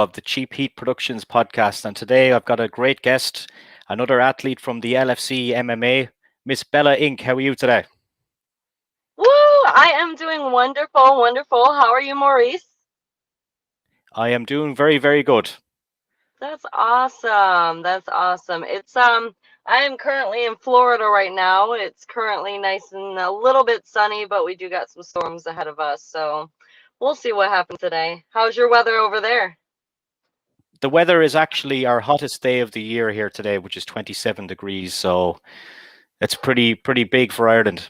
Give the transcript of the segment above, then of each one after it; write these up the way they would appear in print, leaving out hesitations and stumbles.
of the Cheap Heat Productions podcast. And today I've got a great guest, another athlete from the LFC MMA, Miss Bella Inc. How are you today? Woo! I am doing wonderful, wonderful. How are you, Maurice? I am doing very, very good. That's awesome. That's awesome. I am currently in Florida right now. It's currently nice and a little bit sunny, but we do got some storms ahead of us, so we'll see what happens today. How's your weather over there? The weather is actually our hottest day of the year here today, which is 27 degrees. So it's pretty big for Ireland.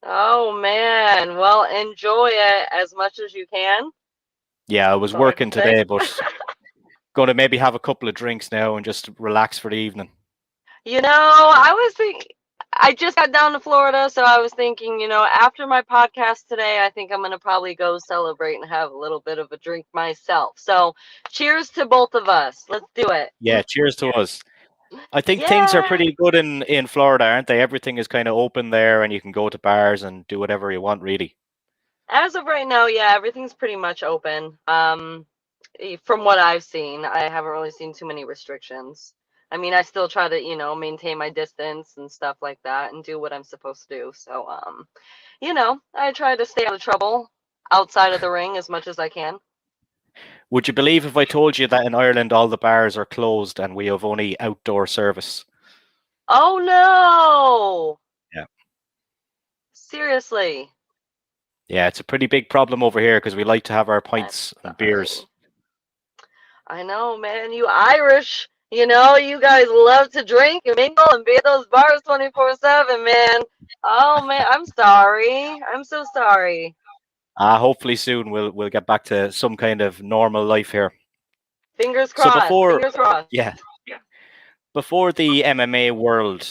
Oh man. Well, enjoy it as much as you can. Yeah, I That's was all I working can say. today, but going to maybe have a couple of drinks now and just relax for the evening. I just got down to Florida, so I was thinking, after my podcast today, I think I'm going to probably go celebrate and have a little bit of a drink myself. So, cheers to both of us. Let's do it. Yeah, cheers to us. I think things are Yeah. pretty good in Florida, aren't they? Everything is kind of open there, and you can go to bars and do whatever you want, really. As of right now, yeah, everything's pretty much open. From what I've seen, I haven't really seen too many restrictions. I mean, I still try to, maintain my distance and stuff like that and do what I'm supposed to do. So, I try to stay out of trouble outside of the ring as much as I can. Would you believe if I told you that in Ireland all the bars are closed and we have only outdoor service? Oh no! Yeah. Seriously. Yeah, it's a pretty big problem over here because we like to have our I'm pints and beers. sorry. I know, man. You Irish, you guys love to drink and mingle and be at those bars 24/7, man. Oh man, I'm sorry. I'm so sorry. Hopefully soon we'll get back to some kind of normal life here. Fingers So crossed. Fingers crossed. yeah, before the MMA world,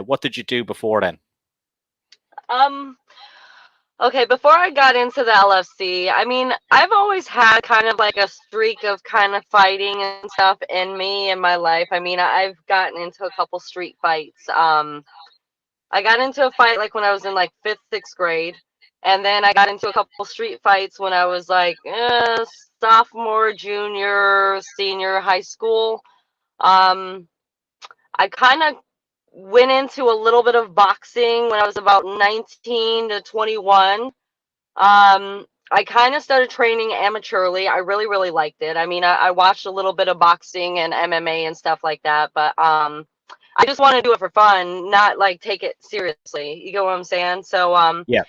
what did you do before then? Um, Okay, before I got into the LFC, I mean, I've always had kind of like a streak of kind of fighting and stuff in me in my life. I mean, I've gotten into a couple street fights. I got into a fight like when I was in like fifth, sixth grade, and then I got into a couple street fights when I was like sophomore, junior, senior high school. Um, I kind of went into a little bit of boxing when I was about 19 to 21. I kind of started training amateurly. I really, really liked it. I mean, I watched a little bit of boxing and MMA and stuff like that, but I just want to do it for fun, not like take it seriously. You get what I'm saying? So Yeah.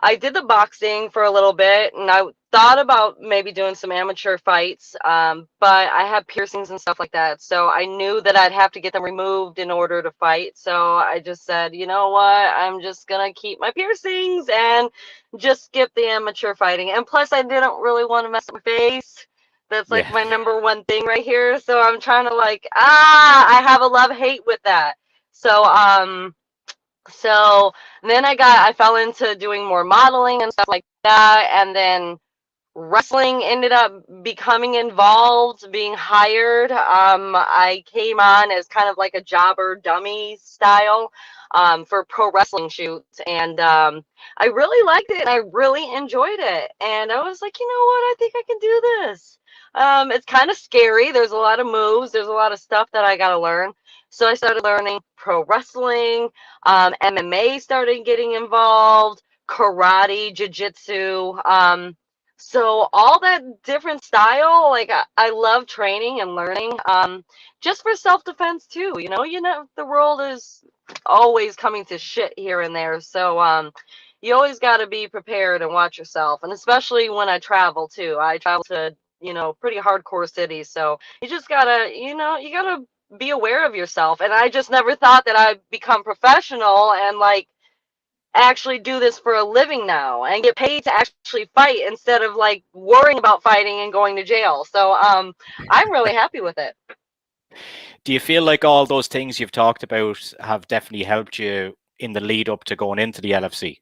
I did the boxing for a little bit, and I thought about maybe doing some amateur fights, but I have piercings and stuff like that, so I knew that I'd have to get them removed in order to fight. So I just said, you know what, I'm just gonna keep my piercings and just skip the amateur fighting. And plus, I didn't really want to mess up my face. That's like Yeah. my number one thing right here. So I'm trying to like, I have a love hate with that. So so then I fell into doing more modeling and stuff like that. And then wrestling ended up becoming involved, being hired. I came on as kind of like a jobber dummy style for pro wrestling shoots. And I really liked it and I really enjoyed it. And I was like, you know what? I think I can do this. It's kind of scary. There's a lot of moves, there's a lot of stuff that I got to learn. So I started learning pro wrestling, MMA started getting involved, karate, jiu-jitsu. So all that different style, like I love training and learning, just for self-defense too. The world is always coming to shit here and there. So you always got to be prepared and watch yourself. And especially when I travel too. I travel to, pretty hardcore cities. So you just gotta, you gotta be aware of yourself. And I just never thought that I'd become professional and like actually do this for a living now and get paid to actually fight instead of like worrying about fighting and going to jail. So I'm really happy with it. Do you feel like all those things you've talked about have definitely helped you in the lead up to going into the LFC?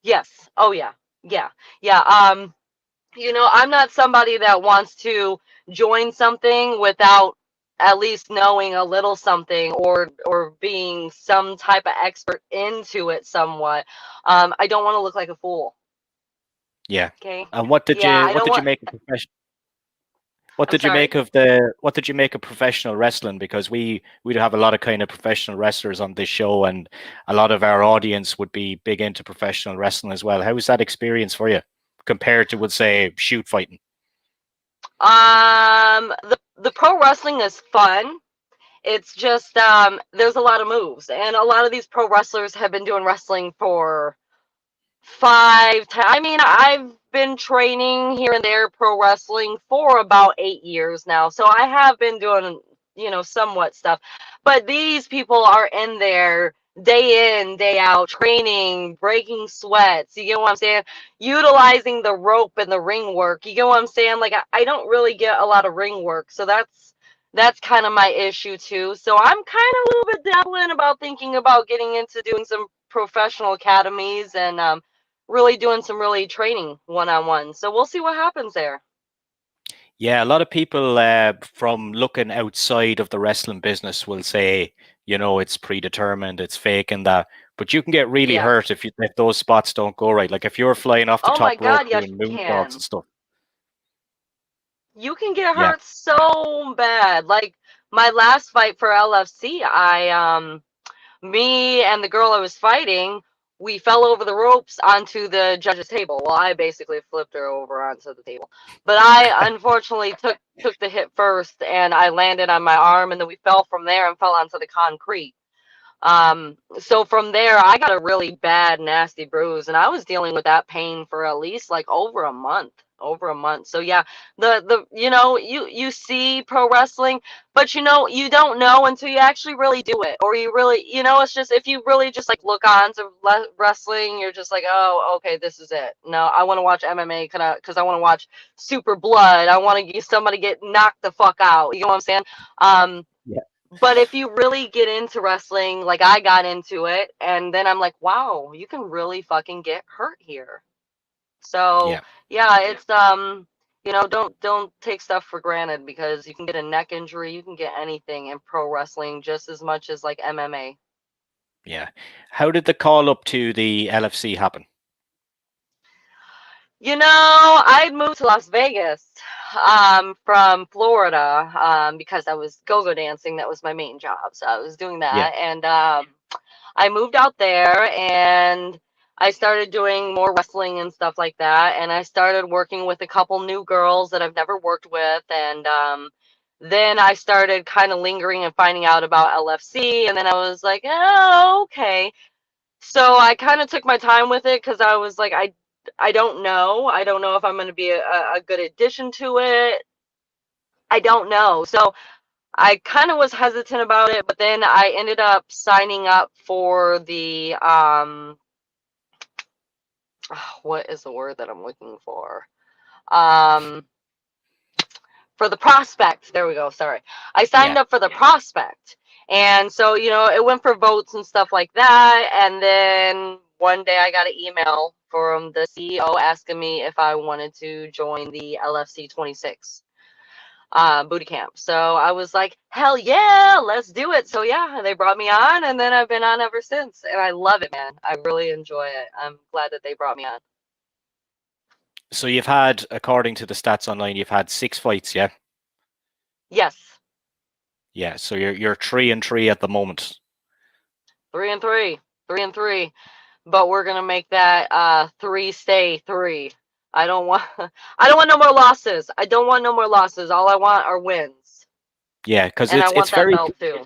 Yes. Oh yeah. Yeah. Yeah. I'm not somebody that wants to join something without at least knowing a little something or being some type of expert into it somewhat. I don't want to look like a fool. Yeah. Okay. And Yeah, I what don't did you want. make a profession? What I'm did you sorry. make of professional wrestling? Because we'd have a lot of kind of professional wrestlers on this show, and a lot of our audience would be big into professional wrestling as well. How was that experience for you compared to, would say, shoot fighting? The pro wrestling is fun. It's just there's a lot of moves, and a lot of these pro wrestlers have been doing wrestling for I mean, I've been training here and there pro wrestling for about 8 years now. So I have been doing, somewhat stuff. But these people are in there day in, day out, training, breaking sweats. You get what I'm saying? Utilizing the rope and the ring work. You get what I'm saying? Like I don't really get a lot of ring work. So that's kind of my issue too. So I'm kind of a little bit dabbling about thinking about getting into doing some professional academies and really doing some really training one-on-one. So we'll see what happens there. Yeah, a lot of people from looking outside of the wrestling business will say, it's predetermined, it's fake, and that. But you can get really Yeah. hurt if those spots don't go right. Like if you're flying off the Oh my top rope God, yes doing you moonsaults can. and stuff. You can get Yeah, hurt so bad. Like my last fight for LFC, me and the girl I was fighting, we fell over the ropes onto the judge's table. Well, I basically flipped her over onto the table. But I unfortunately took the hit first and I landed on my arm and then we fell from there and fell onto the concrete. So from there, I got a really bad, nasty bruise, and I was dealing with that pain for at least like over a month. So yeah, you see pro wrestling, but you don't know until you actually really do it, or you really, it's just if you really just like look on to wrestling, you're just like, oh, okay, this is it. No, I want to watch MMA because I want to watch super blood. I want to get somebody get knocked the fuck out. You know what I'm saying? Um, yeah, but if you really get into wrestling, like I got into it, and then I'm like, wow, you can really fucking get hurt here. So yeah, yeah, it's don't take stuff for granted because you can get a neck injury, you can get anything in pro wrestling just as much as like MMA. yeah. How did the call up to the LFC happen? I'd moved to Las Vegas from Florida because I was go-go dancing. That was my main job. So I was doing Yeah, that. And I moved out there and I started doing more wrestling and stuff like that. And I started working with a couple new girls that I've never worked with. And then I started kind of lingering and finding out about LFC. And then I was like, oh, okay. So I kind of took my time with it because I was like, I don't know. I don't know if I'm going to be a good addition to it. I don't know. So I kind of was hesitant about it, but then I ended up signing up for the what is the word that I'm looking for? Um, for the prospect. There we go. Sorry. I signed yeah. up for the prospect. And so, it went for votes and stuff like that. And then one day I got an email from the CEO asking me if I wanted to join the LFC 26 booty camp. So I was like, hell yeah, let's do it. So yeah, they brought me on and then I've been on ever since. And I love it, man. I really enjoy it. I'm glad that they brought me on. So you've had, according to the stats online, you've had 6 fights, yeah? Yes, Yeah, so you're 3-3 at the moment. 3-3, 3-3. But we're gonna make that three stay three. I don't want I don't want no more losses. I don't want no more losses. All I want are wins. Yeah, because And I it's want that very, belt too.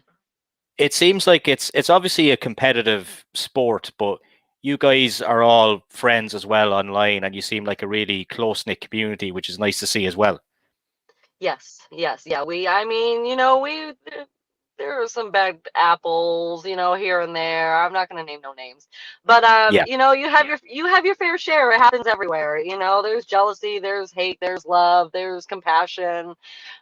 it seems like it's obviously a competitive sport, but you guys are all friends as well online, and you seem like a really close-knit community, which is nice to see as well. Yes, yes, yeah. I mean, there are some bad apples, here and there. I'm not gonna name no names, but Yeah, you have your fair share. It happens everywhere. There's jealousy, there's hate, there's love, there's compassion,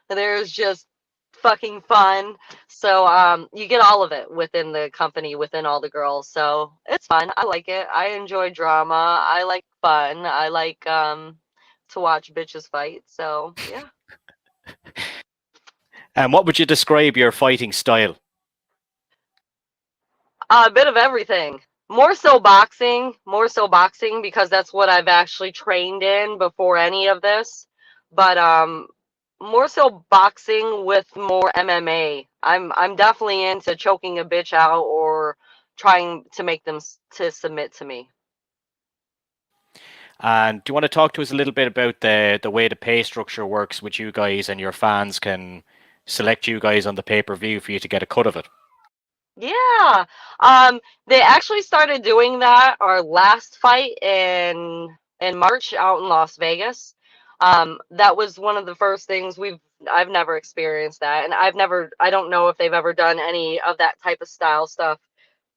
there's just fucking fun. So you get all of it within the company, within all the girls. So it's fun. I like it. I enjoy drama. I like fun. I like to watch bitches fight. So yeah. and what would you describe your fighting style? A bit of everything. More so boxing because that's what I've actually trained in before any of this. But more so boxing with more MMA. I'm definitely into choking a bitch out or trying to make them to submit to me. And do you want to talk to us a little bit about the way the pay structure works with you guys and your fans can select you guys on the pay-per-view for you to get a cut of it? Yeah. They actually started doing that our last fight in March out in Las Vegas. That was one of the first things I've never experienced that, and I don't know if they've ever done any of that type of style stuff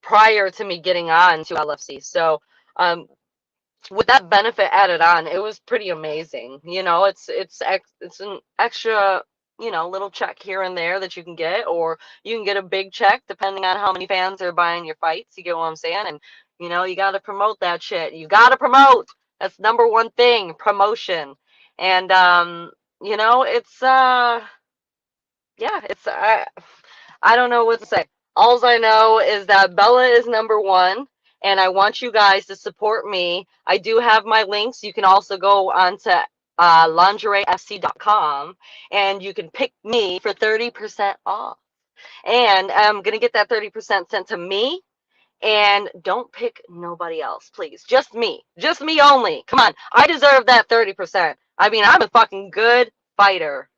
prior to me getting on to LFC. So, um, with that benefit added on, it was pretty amazing. You know, it's an extra, little check here and there that you can get, or you can get a big check depending on how many fans are buying your fights. You get what I'm saying? And you got to promote that shit. You got to promote. That's number one thing, promotion. And it's yeah, I don't know what to say. All I know is that Bella is number one, and I want you guys to support me. I do have my links. You can also go onto lingeриefc.com, and you can pick me for 30% off. And I'm going to get that 30% sent to me. And don't pick nobody else, please. Just me. Just me only. Come on. I deserve that 30%. I mean, I'm a fucking good fighter.